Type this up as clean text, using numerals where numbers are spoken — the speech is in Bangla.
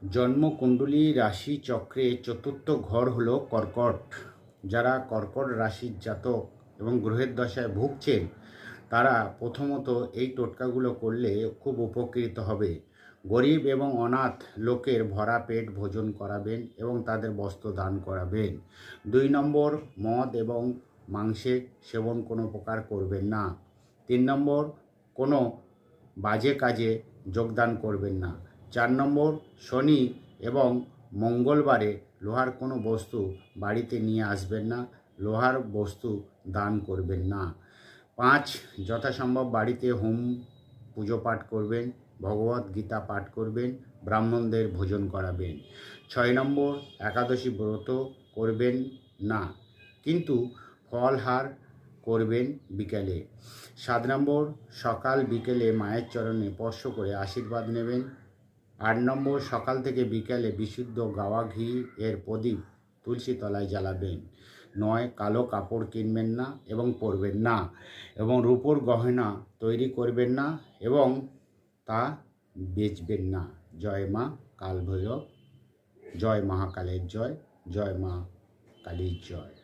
জন্মকুণ্ডলী রাশি চক্রে চতুর্থ ঘর হলো কর্কট। যারা কর্কট রাশির জাতক এবং গ্রহের দশায় ভুগছেন তারা প্রথমত এই টোটকাগুলো করলে খুব উপকৃত হবে। গরিব এবং অনাথ লোকের ভরা পেট ভোজন করাবেন এবং তাদের বস্ত্র দান করাবেন। 2 নম্বর, মদ এবং মাংসের সেবন কোনো প্রকার করবেন না। 3 নম্বর, কোনো বাজে কাজে যোগদান করবেন না। 4 নম্বর, শনি এবং মঙ্গলবারে লোহার কোনো বস্তু বাড়িতে নিয়ে আসবেন না, লোহার বস্তু দান করবেন না। 5, যথাসম্ভব বাড়িতে হোম পুজো পাঠ করবেন, ভগবত গীতা পাঠ করবেন, ব্রাহ্মণদের ভোজন করাবেন। 6 নম্বর, একাদশী ব্রত করবেন না, কিন্তু ফলহার করবেন বিকেলে। 7 নম্বর, সকাল বিকেলে মায়ের চরণে স্পর্শ করে আশীর্বাদ নেবেন। 8 নম্বর, সকাল থেকে বিকেলে বিশুদ্ধ গাওয়া ঘি এর প্রদীপ তুলসী তলায় জ্বালাবেন। 9, কালো কাপড় কিনবেন না এবং পরবেন না, এবং রূপোর গহনা তৈরি করবেন না এবং তা বেচবেন না। জয় মা কাল ভৈরব, জয় মহাকালের জয়, জয় মা কালীর জয়।